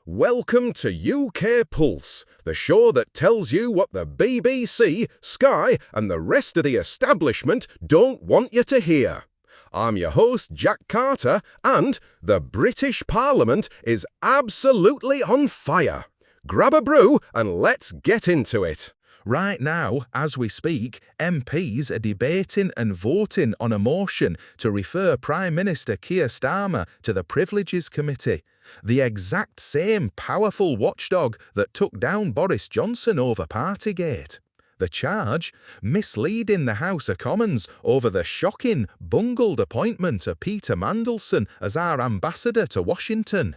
Welcome to UK Pulse, the show that tells you what the BBC, Sky, and the rest of the establishment don't want you to hear. I'm your host, Jack Carter, and the British Parliament is absolutely on fire. Grab a brew and let's get into it. Right now, as we speak, MPs are debating and voting on a motion to refer Prime Minister Keir Starmer to the Privileges Committee, the exact same powerful watchdog that took down Boris Johnson over Partygate. The charge? Misleading the House of Commons over the shocking, bungled appointment of Peter Mandelson as our ambassador to Washington.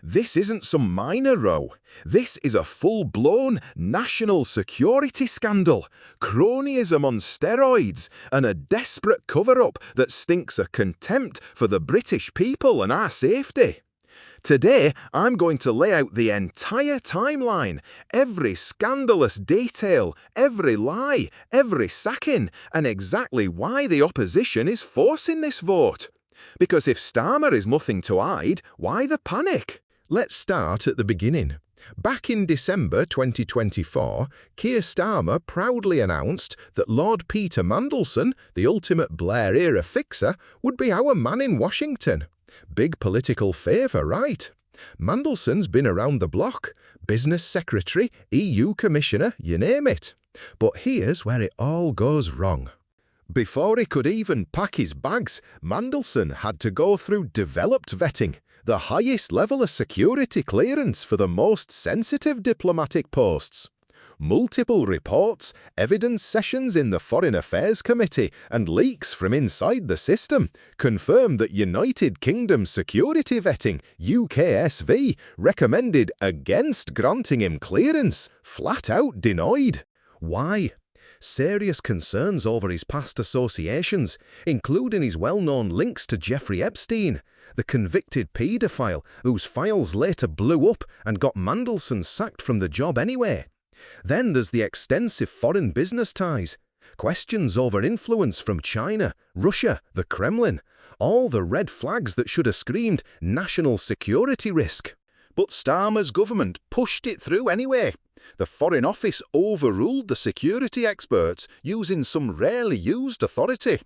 This isn't some minor row. This is a full-blown national security scandal, cronyism on steroids, and a desperate cover-up that stinks of contempt for the British people and our safety. Today, I'm going to lay out the entire timeline, every scandalous detail, every lie, every sacking, and exactly why the opposition is forcing this vote. Because if Starmer is nothing to hide, why the panic? Let's start at the beginning. Back in December 2024, Keir Starmer proudly announced that Lord Peter Mandelson, the ultimate Blair-era fixer, would be our man in Washington. Big political favour, right? Mandelson's been around the block. Business Secretary, EU Commissioner, you name it. But here's where it all goes wrong. Before he could even pack his bags, Mandelson had to go through developed vetting, the highest level of security clearance for the most sensitive diplomatic posts. Multiple reports, evidence sessions in the Foreign Affairs Committee, and leaks from inside the system confirm that United Kingdom Security Vetting, UKSV, recommended against granting him clearance, flat out denied. Why? Serious concerns over his past associations, including his well-known links to Jeffrey Epstein, the convicted paedophile whose files later blew up and got Mandelson sacked from the job anyway. Then there's the extensive foreign business ties, questions over influence from China, Russia, the Kremlin, all the red flags that should have screamed national security risk. But Starmer's government pushed it through anyway. The Foreign Office overruled the security experts using some rarely used authority.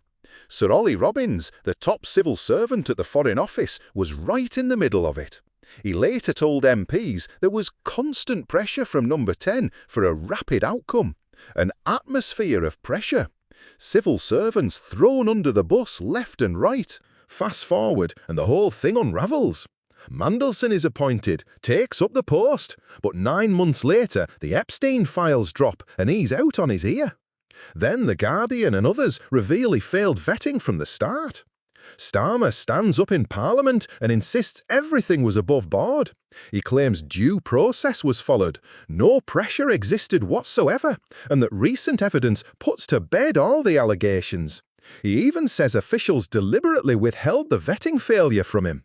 Sir Ollie Robbins, the top civil servant at the Foreign Office, was right in the middle of it. He later told MPs there was constant pressure from Number 10 for a rapid outcome, an atmosphere of pressure. Civil servants thrown under the bus left and right. Fast forward and the whole thing unravels. Mandelson is appointed, takes up the post, but 9 months later the Epstein files drop and he's out on his ear. Then The Guardian and others reveal he failed vetting from the start. Starmer stands up in Parliament and insists everything was above board. He claims due process was followed, no pressure existed whatsoever, and that recent evidence puts to bed all the allegations. He even says officials deliberately withheld the vetting failure from him.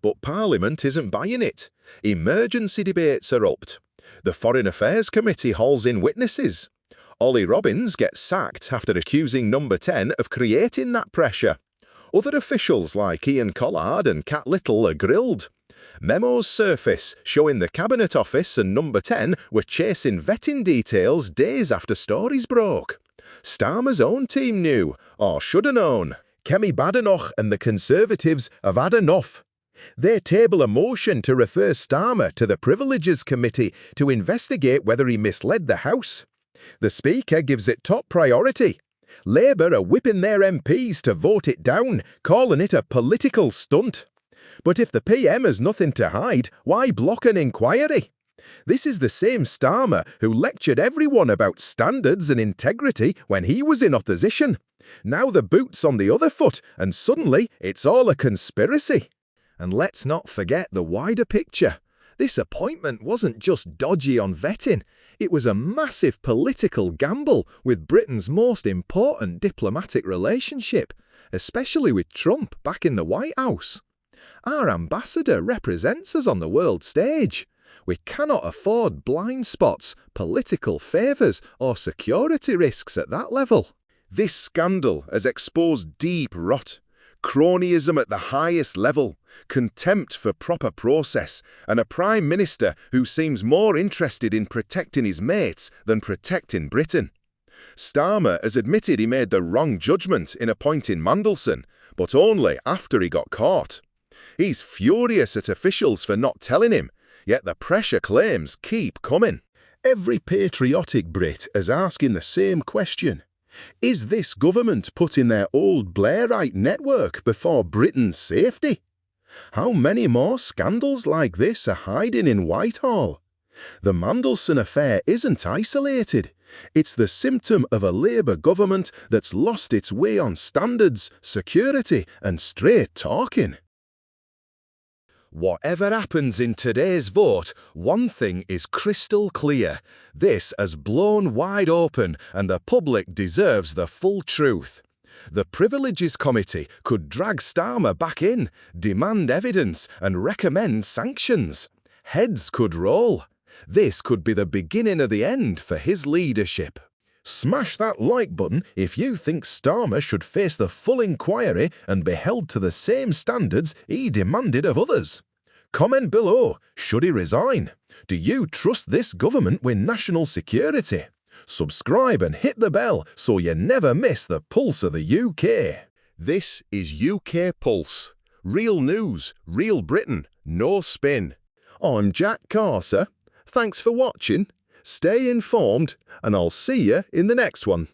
But Parliament isn't buying it. Emergency debates are upped. The Foreign Affairs Committee hauls in witnesses. Ollie Robbins gets sacked after accusing Number 10 of creating that pressure. Other officials like Ian Collard and Cat Little are grilled. Memos surface showing the Cabinet Office and Number 10 were chasing vetting details days after stories broke. Starmer's own team knew, or should have known. Kemi Badenoch and the Conservatives have had enough. They table a motion to refer Starmer to the Privileges Committee to investigate whether he misled the House. The Speaker gives it top priority. Labour are whipping their MPs to vote it down, calling it a political stunt. But if the PM has nothing to hide, why block an inquiry? This is the same Starmer who lectured everyone about standards and integrity when he was in opposition. Now the boot's on the other foot, and suddenly it's all a conspiracy. And let's not forget the wider picture. This appointment wasn't just dodgy on vetting, it was a massive political gamble with Britain's most important diplomatic relationship, especially with Trump back in the White House. Our ambassador represents us on the world stage. We cannot afford blind spots, political favours, or security risks at that level. This scandal has exposed deep rot. cronyism at the highest level, contempt for proper process, and a Prime Minister who seems more interested in protecting his mates than protecting Britain. Starmer has admitted he made the wrong judgment in appointing Mandelson, but only after he got caught. He's furious at officials for not telling him, yet the pressure claims keep coming. Every patriotic Brit is asking the same question. Is this government putting their old Blairite network before Britain's safety? How many more scandals like this are hiding in Whitehall? The Mandelson affair isn't isolated. It's the symptom of a Labour government that's lost its way on standards, security, and straight talking. Whatever happens in today's vote, one thing is crystal clear. This has blown wide open and the public deserves the full truth. The Privileges Committee could drag Starmer back in, demand evidence and recommend sanctions. Heads could roll. This could be the beginning of the end for his leadership. Smash that like button if you think Starmer should face the full inquiry and be held to the same standards he demanded of others. Comment below, should he resign? Do you trust this government with national security? Subscribe and hit the bell so you never miss the pulse of the UK. This is UK Pulse. Real news, real Britain, no spin. I'm Jack Carter. Thanks for watching. Stay informed, and I'll see you in the next one.